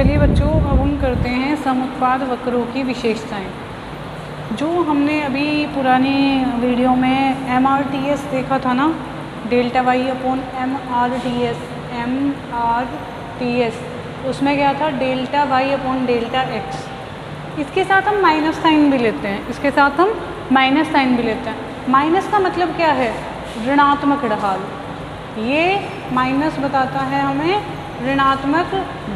चलिए बच्चों, अब हम करते हैं समुत्पाद वक्रों की विशेषताएं। जो हमने अभी पुरानी वीडियो में MRTS देखा था ना, डेल्टा वाई अपॉन MRTS, उसमें क्या था, delta Y upon delta x. इसके साथ हम माइनस साइन भी लेते हैं, इसके साथ हम माइनस साइन भी लेते हैं। माइनस का मतलब क्या है, ऋणात्मक ढाल। ये माइनस बताता है हमें ऋणात्मक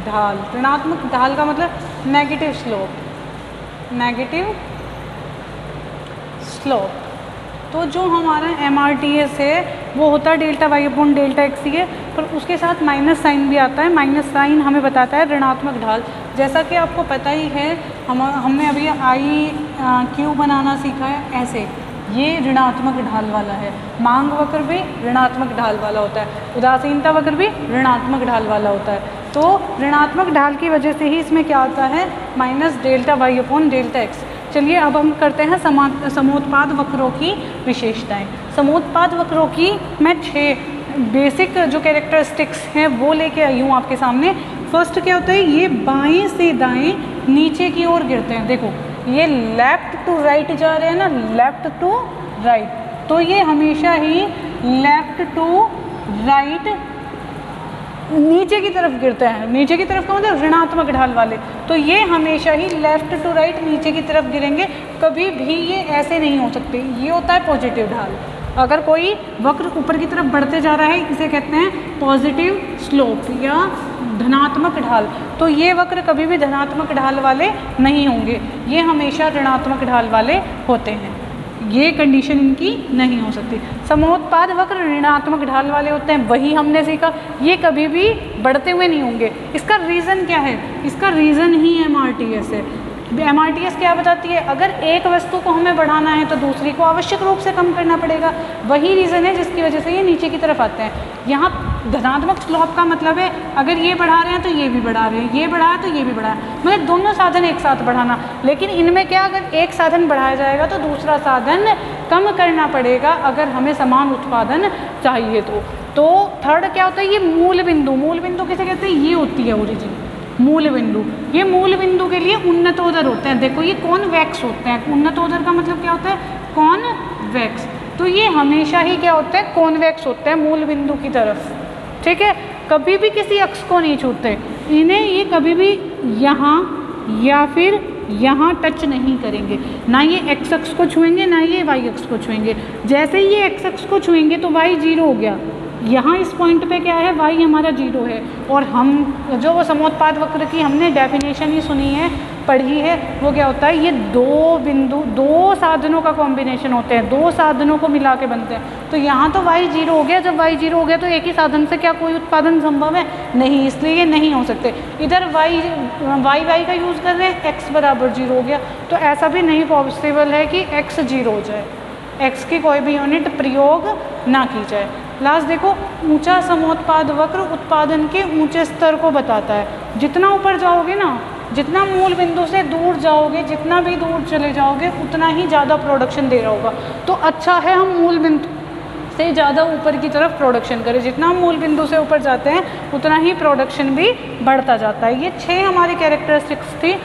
ढाल। ऋणात्मक ढाल का मतलब नेगेटिव स्लोप, नेगेटिव स्लोप। तो जो हमारा MRTS है वो होता है delta Y upon delta X ही है, पर उसके साथ माइनस साइन भी आता है। माइनस साइन हमें बताता है ऋणात्मक ढाल। जैसा कि आपको पता ही है, हमने अभी IQ बनाना सीखा है। ऐसे ये ऋणात्मक ढाल वाला है। मांग वक्र भी ऋणात्मक ढाल वाला होता है, उदासीनता वक्र भी ऋणात्मक ढाल वाला होता है। तो ऋणात्मक ढाल की वजह से ही इसमें क्या आता है, minus delta Y upon delta x. चलिए अब हम करते हैं समोत्पाद वक्रों की विशेषताएं। समोत्पाद वक्रों की मैं 6 बेसिक जो कैरेक्टरिस्टिक्स हैं वो लेके आई हूँ आपके सामने। फर्स्ट क्या होता है, ये बाएं से दाएं नीचे की ओर गिरते हैं। देखो ये लेफ्ट टू राइट जा रहे हैं ना, लेफ्ट टू राइट, तो ये हमेशा ही लेफ्ट टू राइट नीचे की तरफ गिरते हैं। नीचे की तरफ का मतलब ऋणात्मक ढाल वाले, तो ये हमेशा ही लेफ्ट टू राइट नीचे की तरफ गिरेंगे। कभी भी ये ऐसे नहीं हो सकते। ये होता है पॉजिटिव ढाल। अगर कोई वक्र ऊपर की तरफ बढ़ते जा रहा है, इसे कहते हैं पॉजिटिव स्लोप या धनात्मक ढाल। तो ये वक्र कभी भी धनात्मक ढाल वाले नहीं होंगे, ये हमेशा ऋणात्मक ढाल वाले होते हैं। ये कंडीशन इनकी नहीं हो सकती। समोत्पाद वक्र ऋणात्मक ढाल वाले होते हैं, वही हमने सीखा। ये कभी भी बढ़ते हुए नहीं होंगे। इसका रीज़न क्या है, इसका रीज़न ही MRTS है। MRTS क्या बताती है, अगर एक वस्तु को हमें बढ़ाना है तो दूसरी को आवश्यक रूप से कम करना पड़ेगा। वही रीज़न है जिसकी वजह से ये नीचे की तरफ आते हैं। यहाँ धनात्मक स्लोप का मतलब है, अगर ये बढ़ा रहे हैं तो ये भी बढ़ा रहे हैं, ये बढ़ा है तो ये भी बढ़ा है, मतलब दोनों साधन एक साथ बढ़ाना। लेकिन इनमें क्या, अगर एक साधन बढ़ाया जाएगा तो दूसरा साधन कम करना पड़ेगा, अगर हमें समान उत्पादन चाहिए तो थर्ड क्या होता है, ये मूल बिंदु। मूल बिंदु किसे कहते हैं, ये होती है ओरिजिन, मूल बिंदु। ये मूल बिंदु के लिए उन्नतोदर होते हैं। देखो ये कॉन्वेक्स होते हैं। उन्नतोदर का मतलब क्या होता है, कॉन्वेक्स। तो ये हमेशा ही क्या होते हैं, कॉन्वेक्स होते हैं मूल बिंदु की तरफ। ठीक है, कभी भी किसी अक्ष को नहीं छूते। इन्हें ये कभी भी यहाँ या फिर यहाँ टच नहीं करेंगे। ना ये एक्स अक्ष को छुएंगे, ना ये वाई अक्ष को छुएंगे। जैसे ही ये एक्स अक्ष को छुएंगे तो वाई 0 हो गया। यहाँ इस पॉइंट पे क्या है, वाई हमारा 0 है। और हम जो समोत्पाद वक्र की हमने डेफिनेशन ही सुनी है, पढ़ी है, वो क्या होता है, ये दो साधनों का कॉम्बिनेशन होते हैं, दो साधनों को मिला के बनते हैं। तो यहाँ तो वाई 0 हो गया। जब वाई 0 हो गया तो एक ही साधन से क्या कोई उत्पादन संभव है, नहीं, इसलिए ये नहीं हो सकते। इधर वाई का यूज़ कर रहे हैं, एक्स बराबर 0 हो गया, तो ऐसा भी नहीं पॉसिबल है कि एक्स 0 हो जाए, एक्स की कोई भी यूनिट प्रयोग ना की जाए। लास्ट देखो, ऊंचा समोत्पाद वक्र उत्पादन के ऊंचे स्तर को बताता है। जितना ऊपर जाओगे ना, जितना मूल बिंदु से दूर जाओगे, जितना भी दूर चले जाओगे, उतना ही ज़्यादा प्रोडक्शन दे रहा होगा। तो अच्छा है हम मूल बिंदु से ज़्यादा ऊपर की तरफ प्रोडक्शन करें। जितना हम मूल बिंदु से ऊपर जाते हैं उतना ही प्रोडक्शन भी बढ़ता जाता है। ये 6 हमारी कैरेक्टरिस्टिक्स थी।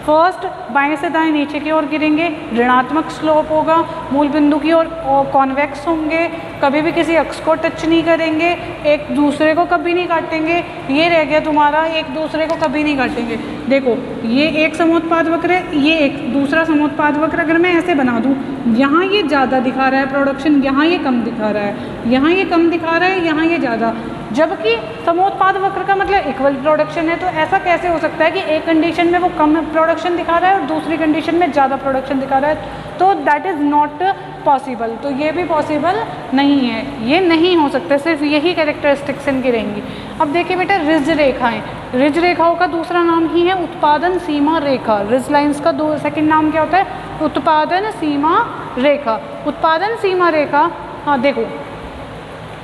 फर्स्ट, बाएं से दाएं नीचे की ओर गिरेंगे, ऋणात्मक स्लोप होगा, मूल बिंदु की ओर कॉन्वेक्स होंगे, कभी भी किसी अक्ष को टच नहीं करेंगे, एक दूसरे को कभी नहीं काटेंगे। ये रह गया तुम्हारा, एक दूसरे को कभी नहीं काटेंगे। देखो ये एक समोत्पाद वक्र है, ये एक दूसरा समोत्पाद वक्र। अगर मैं ऐसे बना दूँ, यहाँ ये ज़्यादा दिखा रहा है प्रोडक्शन, यहाँ ये कम दिखा रहा है, यहाँ ये कम दिखा रहा है, यहाँ ये ज़्यादा, जबकि समोत्पाद वक्र का मतलब इक्वल प्रोडक्शन है। तो ऐसा कैसे हो सकता है कि एक कंडीशन में वो कम प्रोडक्शन दिखा रहा है और दूसरी कंडीशन में ज़्यादा प्रोडक्शन दिखा रहा है, तो दैट इज़ नॉट पॉसिबल। तो ये भी पॉसिबल नहीं है, ये नहीं हो सकता। सिर्फ यही कैरेक्टरिस्टिक्स इनकी रहेंगी। अब देखिए बेटा, रिज रेखाएं, रिज रेखाओं का दूसरा नाम ही है उत्पादन सीमा रेखा। रिज लाइंस का सेकंड नाम क्या होता है, उत्पादन सीमा रेखा। उत्पादन सीमा रेखा, हाँ देखो,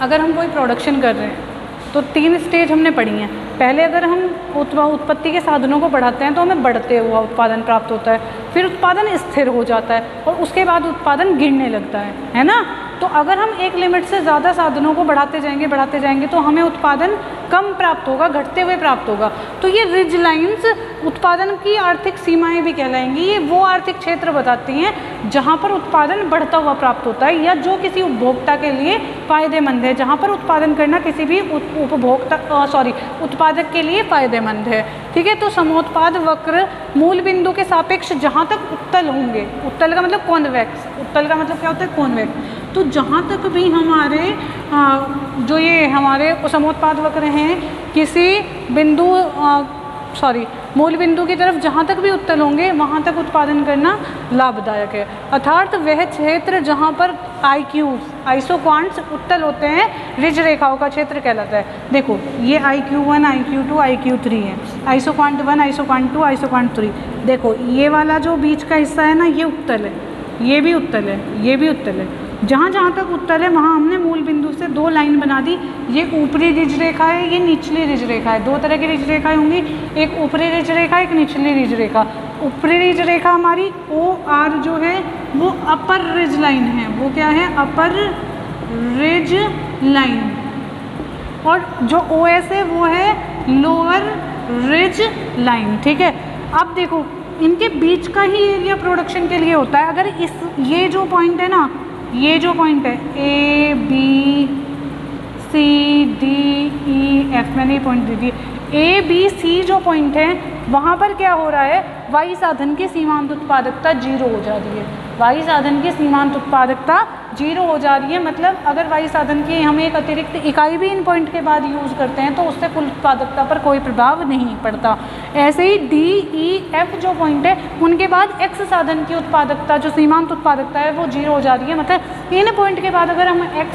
अगर हम कोई प्रोडक्शन कर रहे हैं तो 3 स्टेज हमने पढ़ी हैं। पहले अगर हम उत्पत्ति के साधनों को बढ़ाते हैं तो हमें बढ़ते हुआ उत्पादन प्राप्त होता है, फिर उत्पादन स्थिर हो जाता है और उसके बाद उत्पादन गिरने लगता है ना। तो अगर हम एक लिमिट से ज़्यादा साधनों को बढ़ाते जाएंगे तो हमें उत्पादन कम प्राप्त होगा, घटते हुए प्राप्त होगा। तो ये रिज लाइंस उत्पादन की आर्थिक सीमाएं भी कहलाएंगी। ये वो आर्थिक क्षेत्र बताती हैं जहाँ पर उत्पादन बढ़ता हुआ प्राप्त होता है या जो किसी उपभोक्ता के लिए फ़ायदेमंद है, जहाँ पर उत्पादन करना किसी भी उत्पादक के लिए फ़ायदेमंद है। ठीक है, तो समोत्पाद वक्र मूल बिंदु के सापेक्ष जहाँ तक उत्तल होंगे, उत्तल का मतलब कॉन्वेक्स, उत्तल का मतलब क्या होता है कॉन्वेक्स, तो जहाँ तक भी हमारे जो ये हमारे समोत्पाद वक्र हैं किसी बिंदु मूल बिंदु की तरफ जहाँ तक भी उत्तल होंगे वहाँ तक उत्पादन करना लाभदायक है। अर्थात वह क्षेत्र जहाँ पर आइसोक्वांट्स उत्तल होते हैं रिज रेखाओं का क्षेत्र कहलाता है। देखो ये IQ1, IQ2, IQ3 है, आइसोक्वांट 1, आइसोक्वांट 2, आइसोक्वांट 3। देखो ये वाला जो बीच का हिस्सा है ना, ये उत्तल है, ये भी उत्तल है, ये भी उत्तल है। जहाँ जहाँ तक उत्तल है वहाँ हमने मूल बिंदु से 2 लाइन बना दी। ये ऊपरी रिज रेखा है, ये निचली रिज रेखा है। 2 तरह की रिज रेखाएं होंगी, एक ऊपरी रिज रेखा, एक निचली रिज रेखा। ऊपरी रिज रेखा हमारी OR जो है वो अपर रिज लाइन है, वो क्या है, अपर रिज लाइन, और जो OS है वो है लोअर रिज लाइन। ठीक है, अब देखो इनके बीच का ही एरिया प्रोडक्शन के लिए होता है। अगर ये जो पॉइंट है ना, ये जो पॉइंट है ABCDEF, मैंने ये पॉइंट दे दी। ABC जो पॉइंट है वहाँ पर क्या हो रहा है, वाई साधन की सीमांत उत्पादकता 0 हो जा रही है। वाई साधन की सीमांत उत्पादकता 0 हो जा रही है, मतलब अगर वाई साधन की हम एक अतिरिक्त इकाई भी इन पॉइंट के बाद यूज़ करते हैं तो उससे कुल उत्पादकता पर कोई प्रभाव नहीं पड़ता। ऐसे ही DEF जो पॉइंट है उनके बाद X साधन की उत्पादकता, जो सीमांत उत्पादकता है वो 0 हो जा रही है। मतलब इन पॉइंट के बाद अगर हम X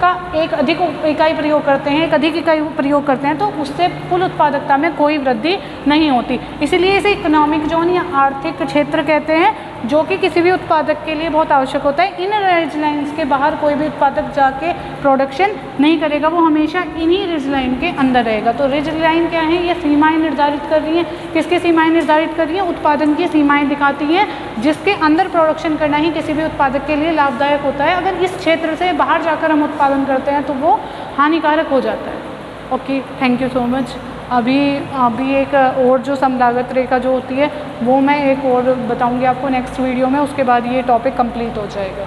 का एक अधिक इकाई प्रयोग करते हैं, एक अधिक इकाई प्रयोग करते हैं तो उससे कुल उत्पादकता में कोई वृद्धि नहीं होती। इसीलिए इसे इकोनॉमिक जोन या आर्थिक क्षेत्र कहते हैं, जो कि किसी भी उत्पादक के लिए बहुत आवश्यक होता है। इन रिज लाइन्स के बाहर कोई भी उत्पादक जाके प्रोडक्शन नहीं करेगा, वो हमेशा इन्हीं रिज लाइन के अंदर रहेगा। तो रिज लाइन क्या है, ये सीमाएं निर्धारित कर रही हैं। किसकी सीमाएं निर्धारित कर रही हैं, उत्पादन की सीमाएं दिखाती हैं, जिसके अंदर प्रोडक्शन करना ही किसी भी उत्पादक के लिए लाभदायक होता है। अगर इस क्षेत्र से बाहर जाकर हम उत्पादन करते हैं तो वो हानिकारक हो जाता है। Okay, thank you so much. अभी एक और जो समलागत रेखा जो होती है वो मैं एक और बताऊंगी आपको नेक्स्ट वीडियो में, उसके बाद ये टॉपिक कंप्लीट हो जाएगा।